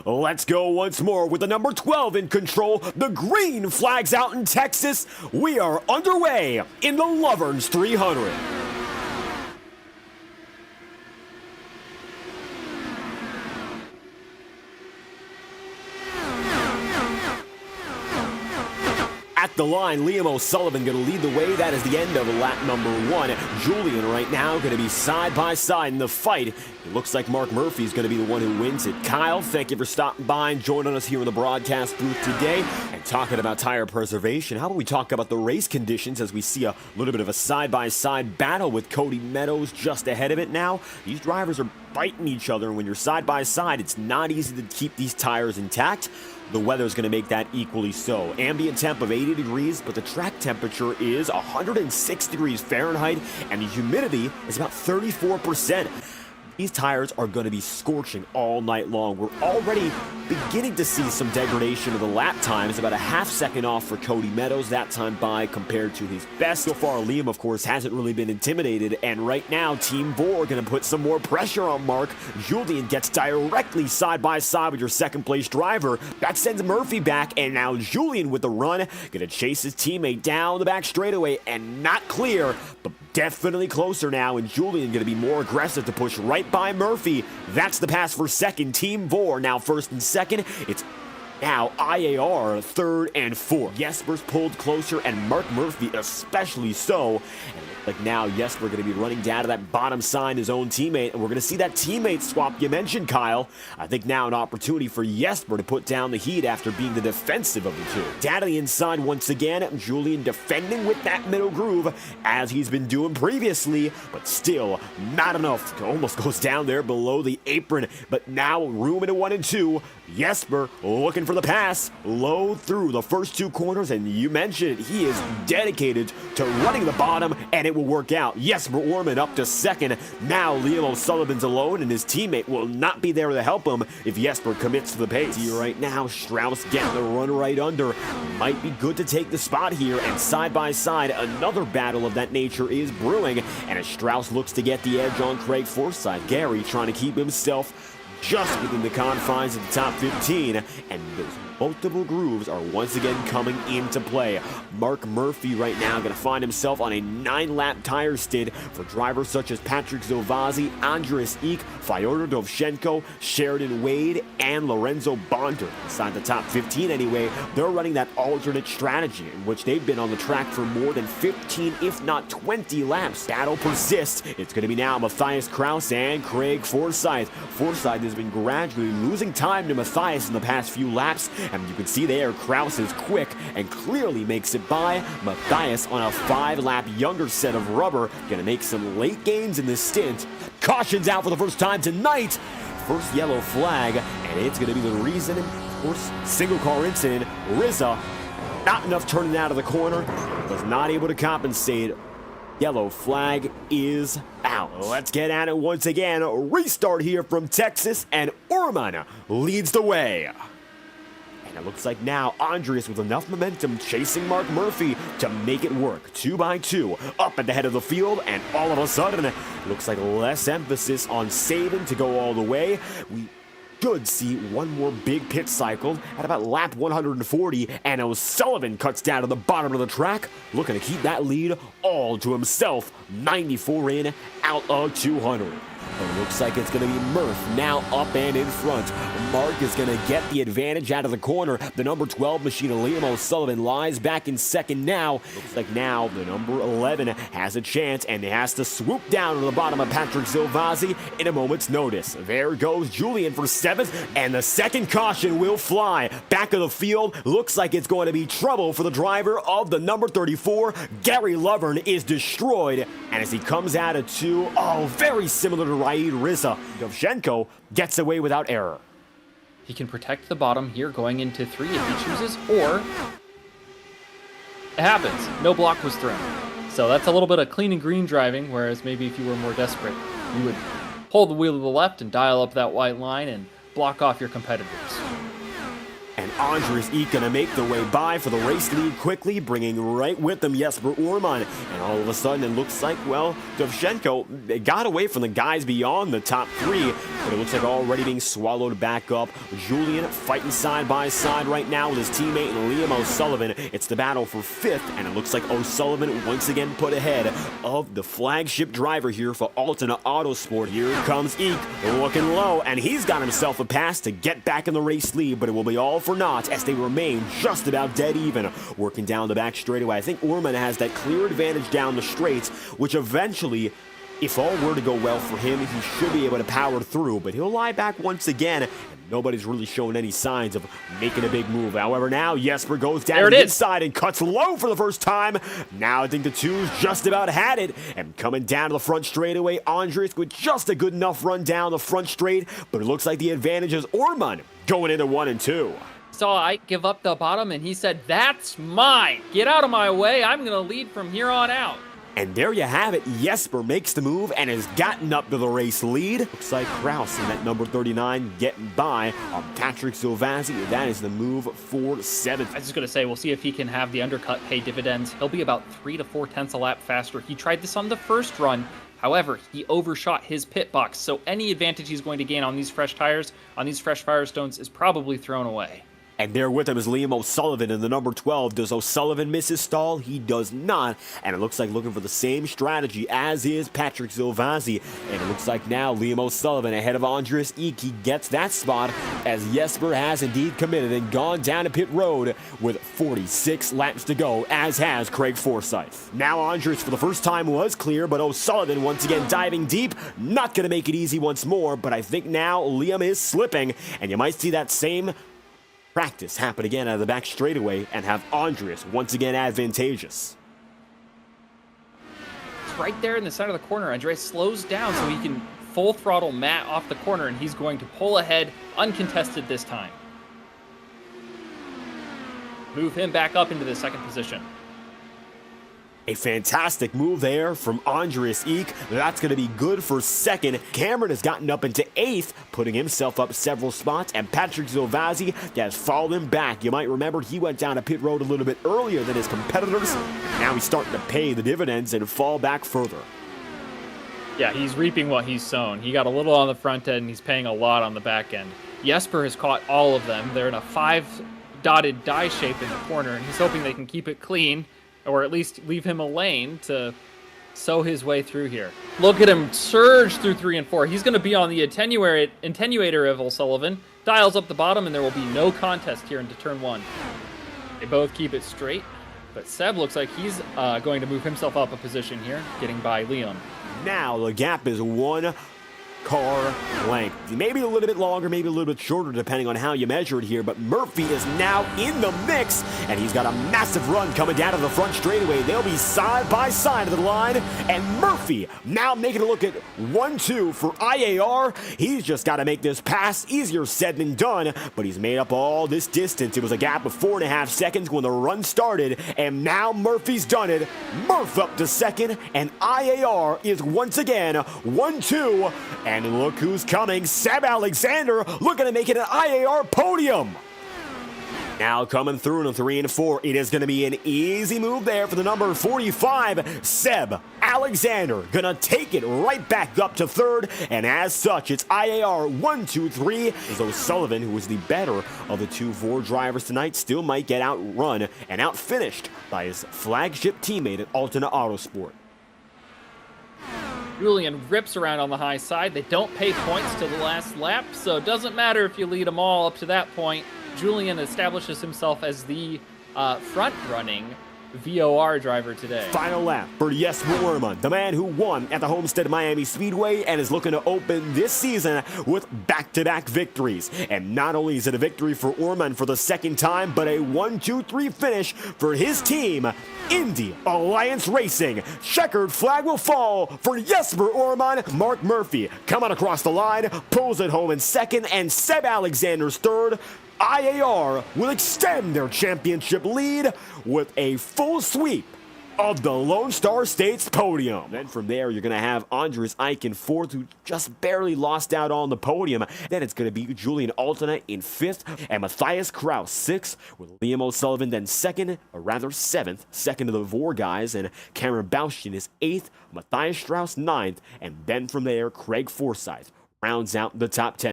Let's go once more with the number 12 in control. The green flag's out in Texas. We are underway in the LOVERN'S 300. At the line, Liam O'Sullivan going to lead the way. That is the end of lap number 1. Julian right now going to be side by side in the fight. It looks like Mark Murphy is going to be the one who wins it. Kyle, thank you for stopping by and joining us here in the broadcast booth today and talking about tire preservation. How about we talk about the race conditions as we see a little bit of a side-by-side battle with Cody Meadows just ahead of it now. These drivers are fighting each other, and when you're side-by-side, it's not easy to keep these tires intact. The weather is going to make that equally so. Ambient temp of 80 degrees, but the track temperature is 106 degrees Fahrenheit, and the humidity is about 34%. These tires are going to be scorching all night long. We're already beginning to see some degradation of the lap times, about a half second off for Cody Meadows that time by compared to his best. So far, Liam, of course, hasn't really been intimidated, and right now, Team VOR going to put some more pressure on Mark. Julian gets directly side by side with your second place driver. That sends Murphy back, and now Julian with the run, going to chase his teammate down the back straightaway and not clear, but definitely closer now, and Julian going to be more aggressive to push right by Murphy. That's the pass for second. Team VOR now first and second. It's now IAR third and fourth. Jesper's pulled closer, and Mark Murphy especially so. And it looks like now Jesper going to be running down to that bottom side, his own teammate, and we're going to see that teammate swap you mentioned, Kyle. I think now an opportunity for Jesper to put down the heat after being the defensive of the two. Down to the inside once again, Julian defending with that middle groove as he's been doing previously, but still not enough. Almost goes down there below the apron, but now room into 1 and 2. Jesper looking for the pass, low through the first two corners, and you mentioned it, he is dedicated to running the bottom, and it will work out. Jesper Orman up to second. Now Liam O'Sullivan's alone, and his teammate will not be there to help him if Jesper commits to the pace. See right now, Strauss getting the run right under. Might be good to take the spot here, and side by side, another battle of that nature is brewing, and as Strauss looks to get the edge on Craig Forsyth, Gary trying to keep himself just within the confines of the top 15, and those multiple grooves are once again coming into play. Mark Murphy right now going to find himself on a 9-lap tire stint for drivers such as Patrick Zovazzi, Andres Eek, Fyodor Dovchenko, Sheridan Wade, and Lorenzo Bonder. Inside the top 15 anyway, they're running that alternate strategy in which they've been on the track for more than 15, if not 20 laps. Battle persists. It's going to be now Matthias Kraus and Craig Forsyth. Forsyth has been gradually losing time to Matthias in the past few laps, and you can see there Kraus is quick and clearly makes it by. Matthias on a 5-lap younger set of rubber, gonna make some late gains in this stint. Caution's out for the first time tonight. First yellow flag, and it's gonna be the reason, of course, single car incident. Rizza, not enough turning out of the corner, was not able to compensate. Yellow flag is out. Let's get at it once again. Restart here from Texas, and Orman leads the way. And it looks like now Andres with enough momentum chasing Mark Murphy to make it work. 2 by 2 up at the head of the field, and all of a sudden it looks like less emphasis on saving to go all the way. We should see one more big pit cycle at about lap 140, and O'Sullivan cuts down to the bottom of the track, looking to keep that lead all to himself. 94 in, out of 200. But it looks like it's going to be Murph now up and in front. Mark is going to get the advantage out of the corner. The number 12 machine of Liam O'Sullivan lies back in second now. Looks like now the number 11 has a chance, and he has to swoop down to the bottom of Patrick Zovazzi in a moment's notice. There goes Julian for 7th, and the second caution will fly. Back of the field, looks like it's going to be trouble for the driver of the number 34. Gary Lovern is destroyed, and as he comes out of 2, very similar to Raid Rizza, Dovchenko gets away without error. He can protect the bottom here going into 3 if he chooses, or it happens. No block was thrown. So that's a little bit of clean and green driving, whereas maybe if you were more desperate, you would pull the wheel to the left and dial up that white line and block off your competitors. And Andres Eek gonna make their way by for the race lead quickly, bringing right with them Jesper Orman. And all of a sudden, it looks like, well, Dovzhenko got away from the guys beyond the top three, but it looks like already being swallowed back up. Julian fighting side by side right now with his teammate Liam O'Sullivan. It's the battle for fifth, and it looks like O'Sullivan once again put ahead of the flagship driver here for Altona Autosport. Here comes Eek, looking low, and he's got himself a pass to get back in the race lead, but it will be all for naught as they remain just about dead even. Working down the back straightaway, I think Orman has that clear advantage down the straights, which eventually, if all were to go well for him, he should be able to power through, but he'll lie back once again, and nobody's really showing any signs of making a big move. However, now Jesper goes down to the inside and cuts low for the first time. Now I think the two's just about had it, and coming down to the front straightaway, Andres with just a good enough run down the front straight, but it looks like the advantage is Orman going into 1 and 2. Saw Ike give up the bottom, and he said, "That's mine. Get out of my way. I'm going to lead from here on out." And there you have it. Jesper makes the move and has gotten up to the race lead. Looks like Kraus in that number 39 getting by on Patrick Zovazzi. That is the move for 7th. I was just going to say, we'll see if he can have the undercut pay dividends. He'll be about 3 to 4 tenths a lap faster. He tried this on the first run. However, he overshot his pit box, so any advantage he's going to gain on these fresh tires, on these fresh Firestones, is probably thrown away. And there with him is Liam O'Sullivan in the number 12. Does O'Sullivan miss his stall? He does not. And it looks like looking for the same strategy as is Patrick Zovazzi. And it looks like now Liam O'Sullivan ahead of Andres Eek. He gets that spot as Jesper has indeed committed and gone down to pit road with 46 laps to go, as has Craig Forsyth. Now Andres for the first time was clear, but O'Sullivan once again diving deep. Not going to make it easy once more, but I think now Liam is slipping. And you might see that same practice happen again out of the back straightaway and have Andres once again advantageous. It's right there in the center of the corner. Andres slows down so he can full throttle Matt off the corner, and he's going to pull ahead uncontested this time. Move him back up into the second position. A fantastic move there from Andres Eek. That's going to be good for second. Cameron has gotten up into 8th, putting himself up several spots, and Patrick Zovazzi has followed him back. You might remember he went down to pit road a little bit earlier than his competitors. Now he's starting to pay the dividends and fall back further. Yeah, he's reaping what he's sown. He got a little on the front end, and he's paying a lot on the back end. Jesper has caught all of them. They're in a 5-dotted die shape in the corner, and he's hoping they can keep it clean, or at least leave him a lane to sow his way through here. Look at him surge through 3 and 4. He's going to be on the attenuator of O'Sullivan. Dials up the bottom, and there will be no contest here into turn 1. They both keep it straight, but Seb looks like he's going to move himself up a position here, getting by Liam. Now the gap is 1 car length. Maybe a little bit longer, maybe a little bit shorter, depending on how you measure it here, but Murphy is now in the mix, and he's got a massive run coming down to the front straightaway. They'll be side by side of the line, and Murphy now making a look at 1-2 for IAR. He's just got to make this pass. Easier said than done, but he's made up all this distance. It was a gap of 4.5 seconds when the run started, and now Murphy's done it. Murph up to second, and IAR is once again 1-2, and look who's coming. Seb Alexander looking to make it an IAR podium. Now coming through in a 3 and 4. It is going to be an easy move there for the number 45, Seb Alexander. Gonna take it right back up to third, and as such, it's IAR 1, 2, 3. As O'Sullivan, who was the better of the 2 VOR drivers tonight, still might get outrun and outfinished by his flagship teammate at Altona Autosport. Julian rips around on the high side. They don't pay points to the last lap, so it doesn't matter if you lead them all up to that point. Julian establishes himself as the front-running VOR driver today. Final lap for Jesper Orman, the man who won at the Homestead Miami Speedway and is looking to open this season with back-to-back victories. And not only is it a victory for Orman for the second time, but a 1-2-3 finish for his team, Indy Alliance Racing. Checkered flag will fall for Jesper Orman. Mark Murphy coming across the line, pulls it home in second, and Seb Alexander's third. IAR will extend their championship lead with a full sweep of the Lone Star State's podium. Then from there, you're going to have Andres Ike in fourth, who just barely lost out on the podium. Then it's going to be Julian Altena in fifth, and Matthias Kraus sixth, with Liam O'Sullivan then second, or rather seventh, second to the VOR guys, and Cameron Baushin is eighth, Matthias Strauss ninth, and then from there, Craig Forsyth rounds out the top 10.